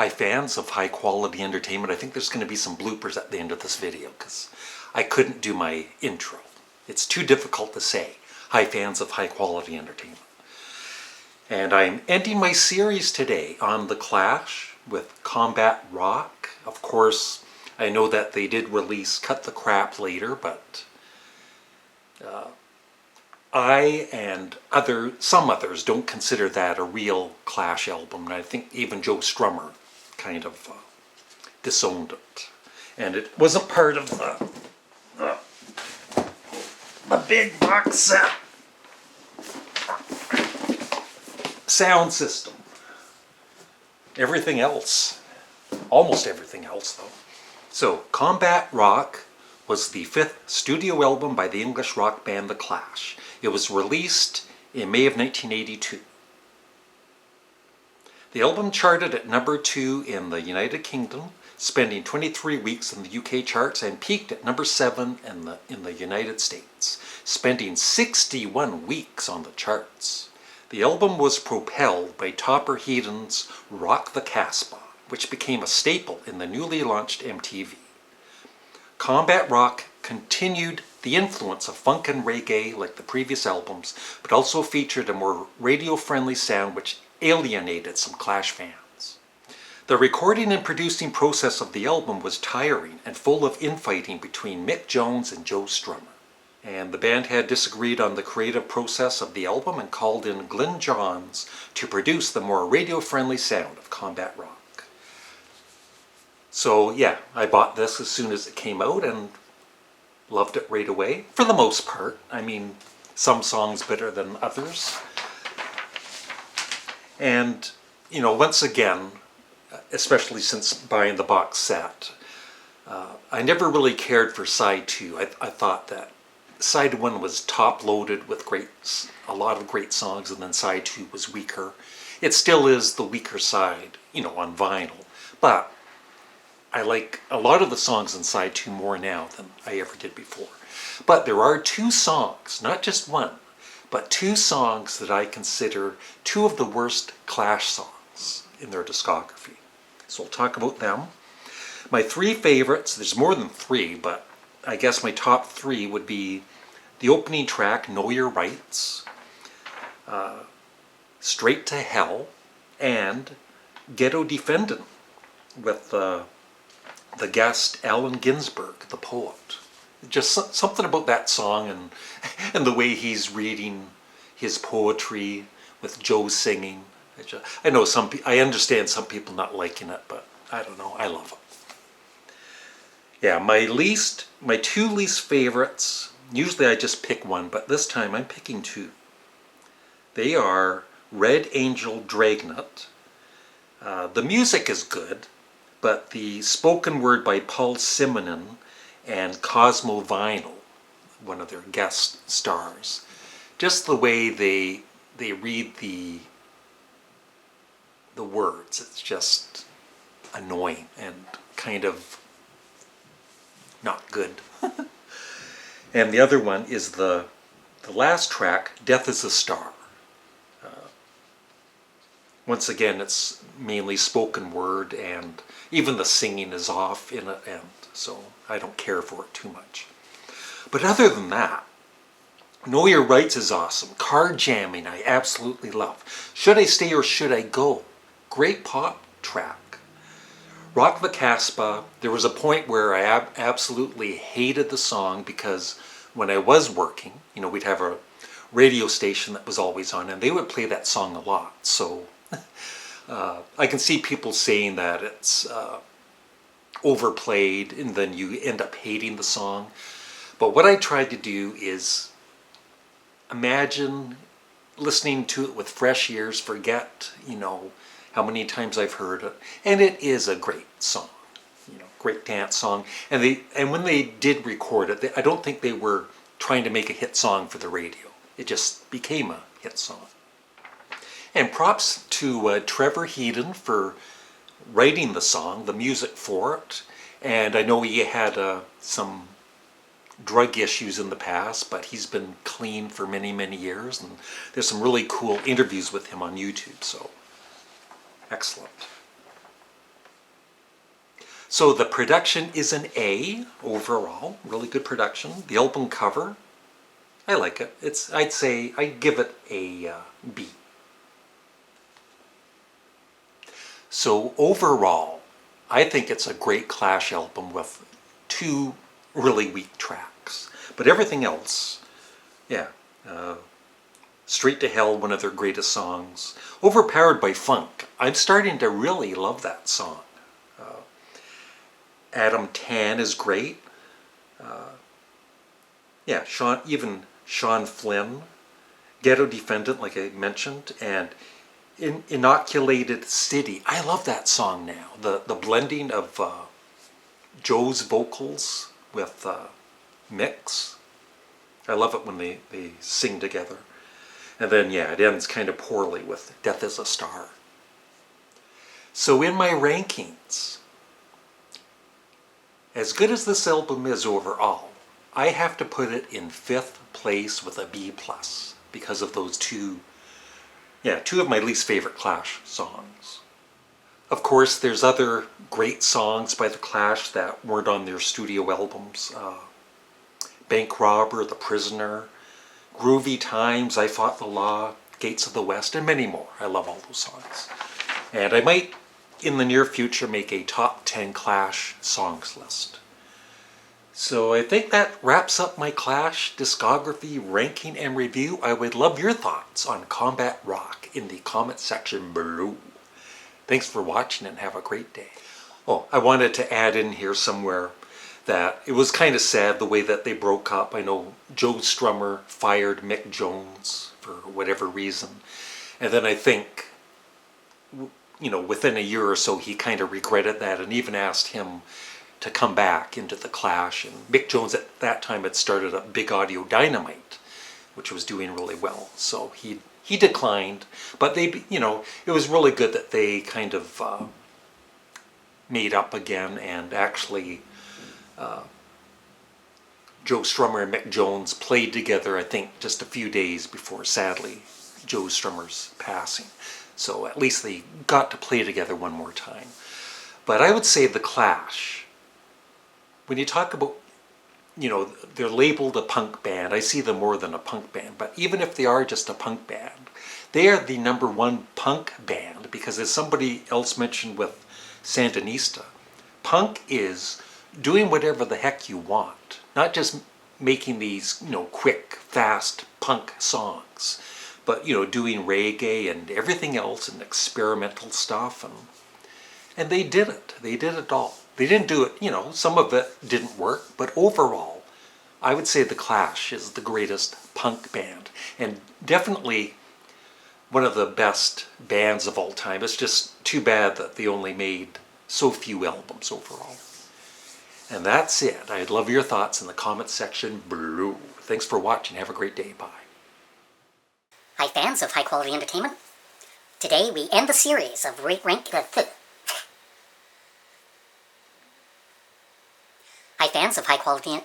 Hi fans of high quality entertainment, I think there's going to be some bloopers at the end of this video because I couldn't do my intro. It's too difficult to say. Hi fans of high quality entertainment. And I'm ending my series today on The Clash with Combat Rock. Of course, I know that they did release Cut the Crap later, but I and some others don't consider that a real Clash album. And I think even Joe Strummer kind of disowned it. And it wasn't part of the big box set sound system. Everything else, almost everything else though. So Combat Rock was the 5th studio album by the English rock band The Clash. It was released in May of 1982. The album charted at number 2 in the United Kingdom, spending 23 weeks in the UK charts, and peaked at number 7 in the United States, spending 61 weeks on the charts. The album was propelled by Topper Headon's Rock the Casbah, which became a staple in the newly launched MTV. Combat Rock continued the influence of funk and reggae like the previous albums, but also featured a more radio-friendly sound which alienated some Clash fans. The recording and producing process of the album was tiring and full of infighting between Mick Jones and Joe Strummer. And the band had disagreed on the creative process of the album and called in Glyn Johns to produce the more radio-friendly sound of Combat Rock. So yeah, I bought this as soon as it came out and loved it right away, for the most part. I mean, some songs better than others. And, you know, once again, especially since buying the box set, I never really cared for side 2. I thought that side 1 was top-loaded with a lot of great songs, and then side 2 was weaker. It still is the weaker side, you know, on vinyl. But I like a lot of the songs in side 2 more now than I ever did before. But there are 2 songs, not just one, but 2 songs that I consider 2 of the worst Clash songs in their discography. So I'll talk about them. My 3 favorites, there's more than 3, but I guess my top 3 would be the opening track, Know Your Rights, Straight to Hell, and Ghetto Defendant with the guest Allen Ginsberg, the poet. Just something about that song and the way he's reading his poetry with Joe singing. I understand some people not liking it, but I don't know, I love it. Yeah, my 2 least favorites, usually I just pick one, but this time I'm picking 2. They are Red Angel Dragnet. The music is good, but the spoken word by Paul Simonon and Cosmo Vinyl, one of their guest stars, just the way they read the words, it's just annoying and kind of not good. And the other one is the last track, Death is a Star. Once again, it's mainly spoken word, and even the singing is off in it, and so I don't care for it too much. But other than that, Know Your Rights is awesome. Car Jamming, I absolutely love. Should I Stay or Should I Go? Great pop track. Rock the Casbah, there was a point where I absolutely hated the song because when I was working, you know, we'd have a radio station that was always on, and they would play that song a lot. So I can see people saying that it's overplayed and then you end up hating the song. But what I tried to do is imagine listening to it with fresh ears, forget, you know, how many times I've heard it, and it is a great song, you know, great dance song. And when they did record it, I don't think they were trying to make a hit song for the radio. It just became a hit song. And props to Trevor Headon for writing the song, the music for it. And I know he had some drug issues in the past, but he's been clean for many, many years. And there's some really cool interviews with him on YouTube, so excellent. So the production is an A overall, really good production. The album cover, I like it. I'd give it a B. So overall, I think it's a great Clash album with 2 really weak tracks. But everything else, yeah. Straight to Hell, one of their greatest songs. Overpowered by Funk. I'm starting to really love that song. Adam Tan is great. Yeah, Sean Flynn. Ghetto Defendant, like I mentioned, and Inoculated City. I love that song now. The blending of Joe's vocals with Mick's. I love it when they sing together. And then, yeah, it ends kind of poorly with Death is a Star. So in my rankings, as good as this album is overall, I have to put it in 5th place with a B+, because of those 2 of my least favorite Clash songs. Of course, there's other great songs by the Clash that weren't on their studio albums. Bank Robber, The Prisoner, Groovy Times, I Fought the Law, Gates of the West, and many more. I love all those songs. And I might, in the near future, make a top 10 Clash songs list. So I think that wraps up my Clash discography ranking and review. I would love your thoughts on Combat Rock in the comment section below. Thanks for watching and have a great day. Oh, I wanted to add in here somewhere that it was kind of sad the way that they broke up. I know Joe Strummer fired Mick Jones for whatever reason. And then I think, within a year or so, he kind of regretted that and even asked him to come back into the Clash. And Mick Jones at that time had started up Big Audio Dynamite, which was doing really well. So he declined. But it was really good that they kind of made up again, and actually Joe Strummer and Mick Jones played together, I think, just a few days before, sadly, Joe Strummer's passing. So at least they got to play together one more time. But I would say the Clash, when you talk about, they're labeled a punk band, I see them more than a punk band. But even if they are just a punk band, they are the #1 punk band, because as somebody else mentioned with Sandinista, punk is doing whatever the heck you want, not just making these, quick, fast punk songs, but, doing reggae and everything else and experimental stuff. And they did it. They did it all. They didn't do it, some of it didn't work, but overall, I would say the Clash is the greatest punk band, and definitely one of the best bands of all time. It's just too bad that they only made so few albums overall. And that's it. I'd love your thoughts in the comments section below. Thanks for watching. Have a great day. Bye. Hi fans of high quality entertainment. Today we end the series of Hi fans of high quality